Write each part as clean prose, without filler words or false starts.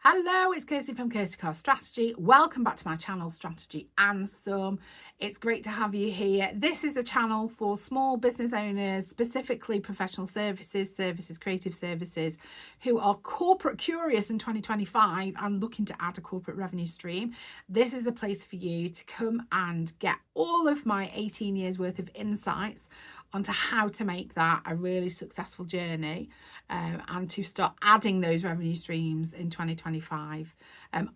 Hello, it's Kirsty from Kirsty Car Strategy. Welcome back to my channel, Strategy and Some. It's great to have you here. This is a channel for small business owners, specifically professional services, creative services, who are corporate curious in 2025 and looking to add a corporate revenue stream. This is a place for you to come and get all of my 18 years worth of insights onto how to make that a really successful journey and to start adding those revenue streams in 2025,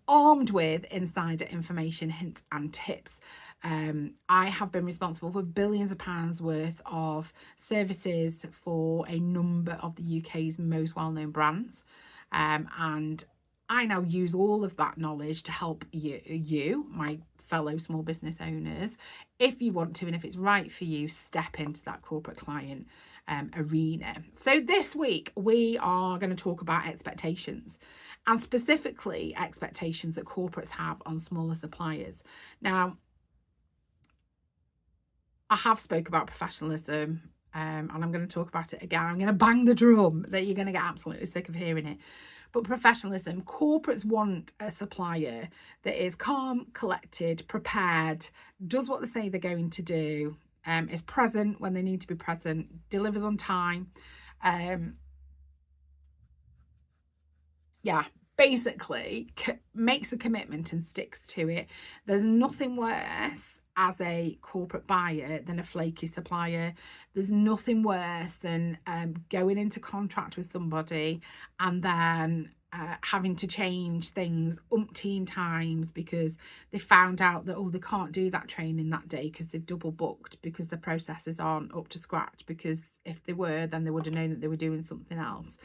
armed with insider information, hints and tips. I have been responsible for billions of pounds worth of services for a number of the UK's most well-known brands, and I now use all of that knowledge to help you, my fellow small business owners, if you want to and if it's right for you, step into that corporate client arena. So this week we are going to talk about expectations, and specifically expectations that corporates have on smaller suppliers. Now, I have spoke about professionalism, and I'm going to talk about it again. I'm going to bang the drum that you're going to get absolutely sick of hearing it. But professionalism, corporates want a supplier that is calm, collected, prepared, does what they say they're going to do, is present when they need to be present, delivers on time. Basically makes a commitment and sticks to it. There's nothing worse as a corporate buyer than a flaky supplier. There's nothing worse than going into contract with somebody and then having to change things umpteen times because they found out that, they can't do that training that day because they've double booked, because the processes aren't up to scratch, because if they were, then they would have known that they were doing something else.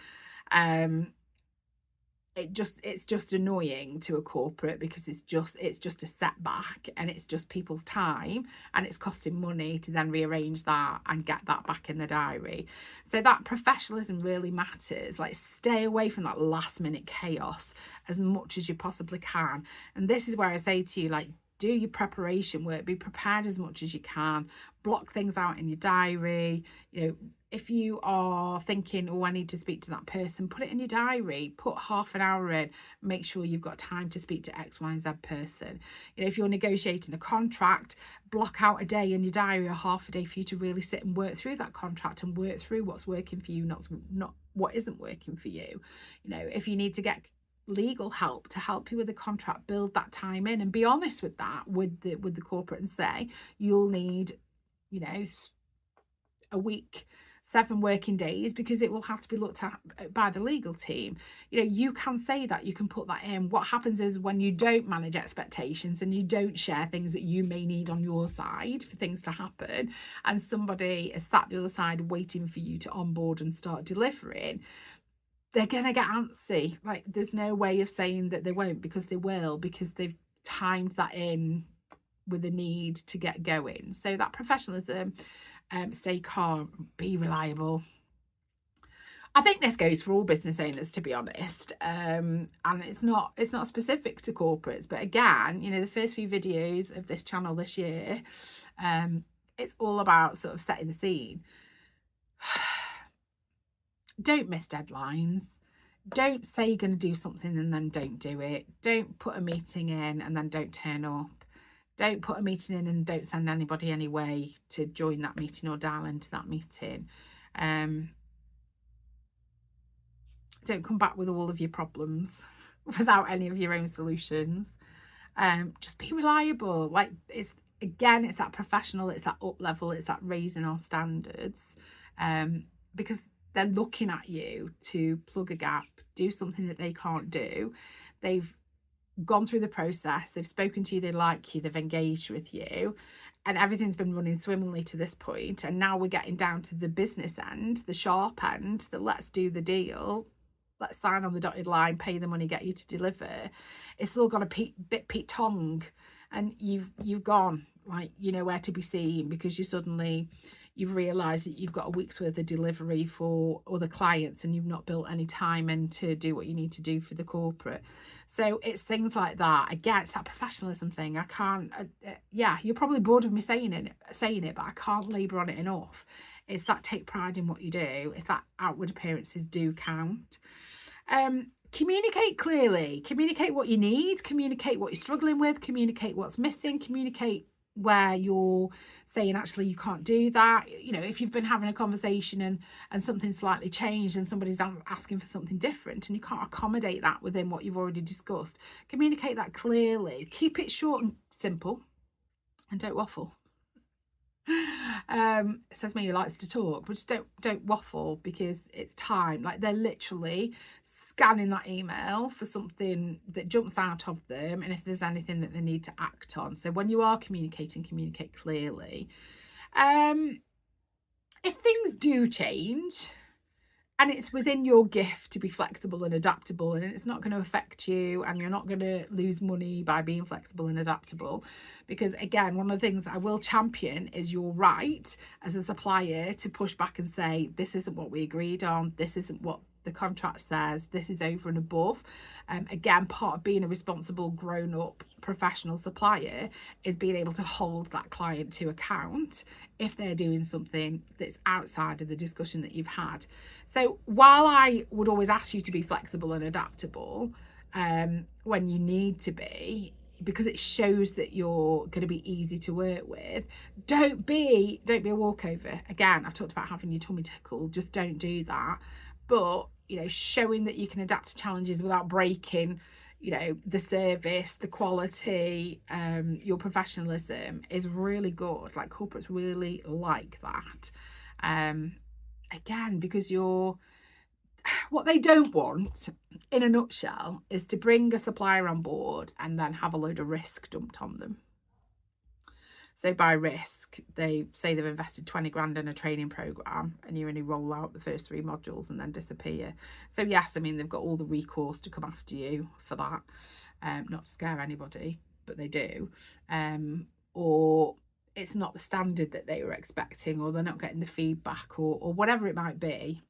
It's just annoying to a corporate because it's just a setback, and it's just people's time, and it's costing money to then rearrange that and get that back in the diary. So that professionalism really matters. Like, stay away from that last minute chaos as much as you possibly can. And this is where I say to you, like, do your preparation work, be prepared as much as you can, block things out in your diary. If you are thinking, I need to speak to that person, put it in your diary, put half an hour in, make sure you've got time to speak to X, Y, and Z person. If you're negotiating a contract, block out a day in your diary or half a day for you to really sit and work through that contract and work through what's working for you, not what isn't working for you. If you need to get legal help to help you with the contract, build that time in and be honest with that with the corporate and say you'll need a week, 7 working days, because it will have to be looked at by the legal team. You can say that, you can put that in. What happens is when you don't manage expectations and you don't share things that you may need on your side for things to happen, and somebody is sat the other side waiting for you to onboard and start delivering, they're gonna get antsy. Like, there's no way of saying that they won't, because they will, because they've timed that in with the need to get going. So that professionalism, stay calm, be reliable. I think this goes for all business owners, to be honest, and it's not specific to corporates. But again, the first few videos of this channel this year, it's all about sort of setting the scene. Don't miss deadlines. Don't say you're going to do something and then don't do it. Don't put a meeting in and then don't turn up. Don't put a meeting in and don't send anybody anyway to join that meeting or dial into that meeting. Don't come back with all of your problems without any of your own solutions. Just be reliable. Like, it's that professional, it's that up level, it's that raising our standards, because they're looking at you to plug a gap, do something that they can't do. They've gone through the process, they've spoken to you, they like you, they've engaged with you, and everything's been running swimmingly to this point. And now we're getting down to the business end, the sharp end, that let's do the deal, let's sign on the dotted line, pay the money, get you to deliver. It's all got a bit Pete Tong, and you've gone, like, where to be seen, because you've realised that you've got a week's worth of delivery for other clients and you've not built any time in to do what you need to do for the corporate. So it's things like that. Again, it's that professionalism thing. I can't, you're probably bored of me saying it, but I can't labour on it enough. It's that take pride in what you do. It's that outward appearances do count. Communicate clearly, communicate what you need, communicate what you're struggling with, communicate what's missing, communicate where you're saying actually you can't do that. You know, if you've been having a conversation and something slightly changed and somebody's asking for something different and you can't accommodate that within what you've already discussed, communicate that clearly. Keep it short and simple and don't waffle. It says me who likes to talk, but just don't waffle, because it's time. Like, they're literally scanning that email for something that jumps out of them, and if there's anything that they need to act on. So when you are communicating, communicate clearly. If things do change, and it's within your gift to be flexible and adaptable, and it's not going to affect you, and you're not going to lose money by being flexible and adaptable. Because again, one of the things I will champion is your right as a supplier to push back and say, this isn't what we agreed on, this isn't what the contract says, this is over and above. Again, part of being a responsible, grown-up, professional supplier is being able to hold that client to account if they're doing something that's outside of the discussion that you've had. So while I would always ask you to be flexible and adaptable when you need to be, because it shows that you're going to be easy to work with, don't be a walkover. Again, I've talked about having your tummy tickled. Just don't do that. But, you know, showing that you can adapt to challenges without breaking, you know, the service, the quality, your professionalism is really good. Like, corporates really like that. Again, because what they don't want, in a nutshell, is to bring a supplier on board and then have a load of risk dumped on them. So by risk, they say they've invested 20 grand in a training program and you only roll out the first 3 modules and then disappear. So yes, I mean, they've got all the recourse to come after you for that. Not to scare anybody, but they do. Or it's not the standard that they were expecting, or they're not getting the feedback, or whatever it might be.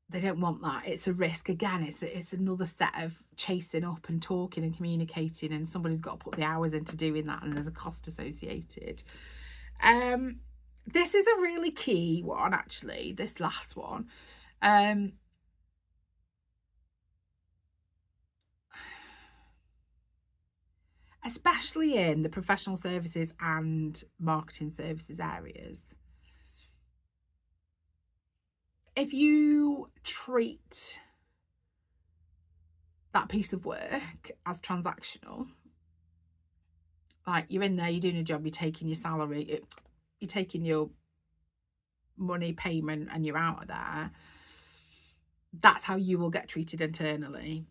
They don't want that. It's a risk. Again, it's another set of chasing up and talking and communicating, and somebody's got to put the hours into doing that, and there's a cost associated. This is a really key one, actually, this last one. Especially in the professional services and marketing services areas. If you treat that piece of work as transactional, like you're in there, you're doing a job, you're taking your salary, you're taking your money payment and you're out of there, that's how you will get treated internally.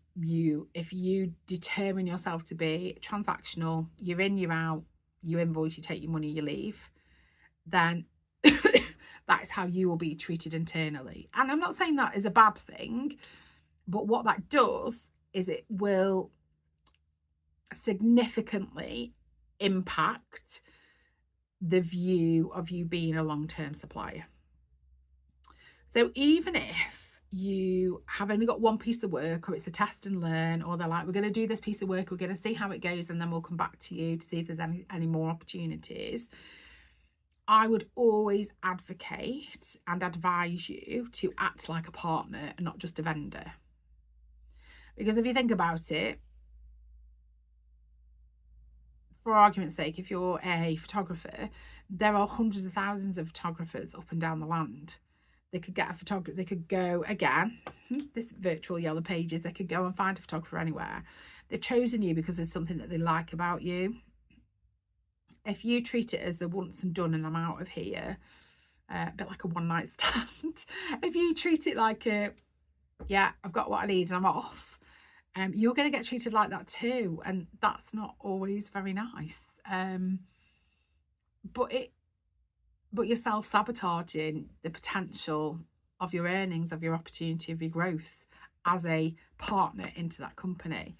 If you determine yourself to be transactional, you're in, you're out, you invoice, you take your money, you leave, then that is how you will be treated internally. And I'm not saying that is a bad thing, but what that does is it will significantly impact the view of you being a long-term supplier. So even if you have only got one piece of work, or it's a test and learn, or they're like, we're going to do this piece of work, we're going to see how it goes, and then we'll come back to you to see if there's any more opportunities, I would always advocate and advise you to act like a partner and not just a vendor. Because if you think about it, for argument's sake, if you're a photographer, there are hundreds of thousands of photographers up and down the land. They could get a photographer, they could go, again, this virtual yellow pages, they could go and find a photographer anywhere. They've chosen you because there's something that they like about you. If you treat it as a once and done and I'm out of here, a bit like a one-night stand, if you treat it like yeah, I've got what I need and I'm off, you're going to get treated like that too, and that's not always very nice. But you're self-sabotaging the potential of your earnings, of your opportunity, of your growth as a partner into that company.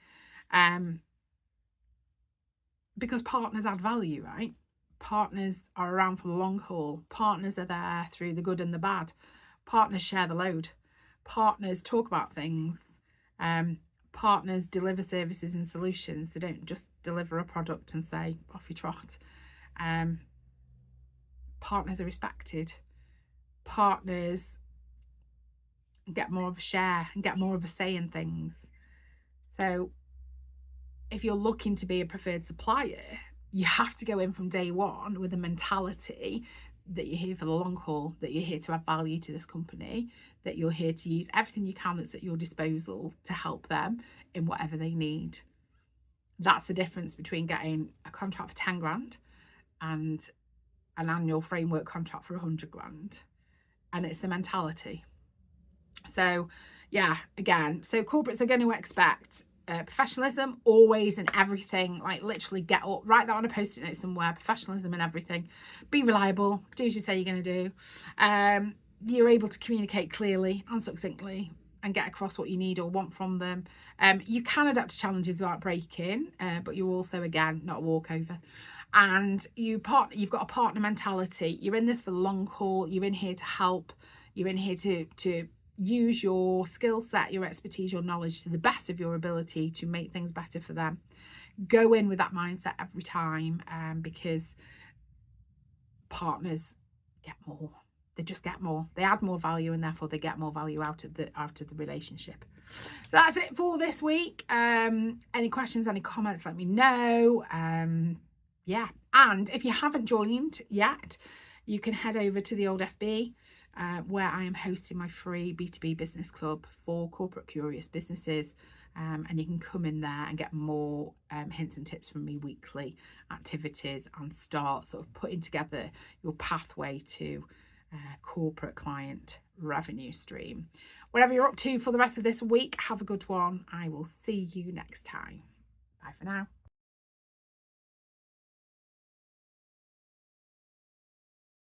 Because partners add value, right? Partners are around for the long haul. Partners are there through the good and the bad. Partners share the load. Partners talk about things. Partners deliver services and solutions. They don't just deliver a product and say, off you trot. Partners are respected. Partners and get more of a share and get more of a say in things. So if you're looking to be a preferred supplier, you have to go in from day one with a mentality that you're here for the long haul, that you're here to add value to this company, that you're here to use everything you can that's at your disposal to help them in whatever they need. That's the difference between getting a contract for 10 grand and an annual framework contract for 100 grand. And it's the mentality. So yeah, again, so corporates are going to expect professionalism always in everything. Like literally get up, write that on a post-it note somewhere. Professionalism in everything. Be reliable. Do as you say you're going to do. You're able to communicate clearly and succinctly and get across what you need or want from them. You can adapt to challenges without breaking, but you're also, again, not a walkover. And you've got a partner mentality. You're in this for the long haul. You're in here to help. You're in here to use your skill set, your expertise, your knowledge to the best of your ability to make things better for them. Go in with that mindset every time, because partners get more. They just get more. They add more value, and therefore they get more value out of the relationship. So that's it for this week. Any questions, any comments, let me know. Yeah, and if you haven't joined yet, you can head over to the old FB, where I am hosting my free B2B business club for corporate curious businesses. And you can come in there and get more hints and tips from me weekly, activities, and start sort of putting together your pathway to corporate client revenue stream. Whatever you're up to for the rest of this week, have a good one. I will see you next time. Bye for now.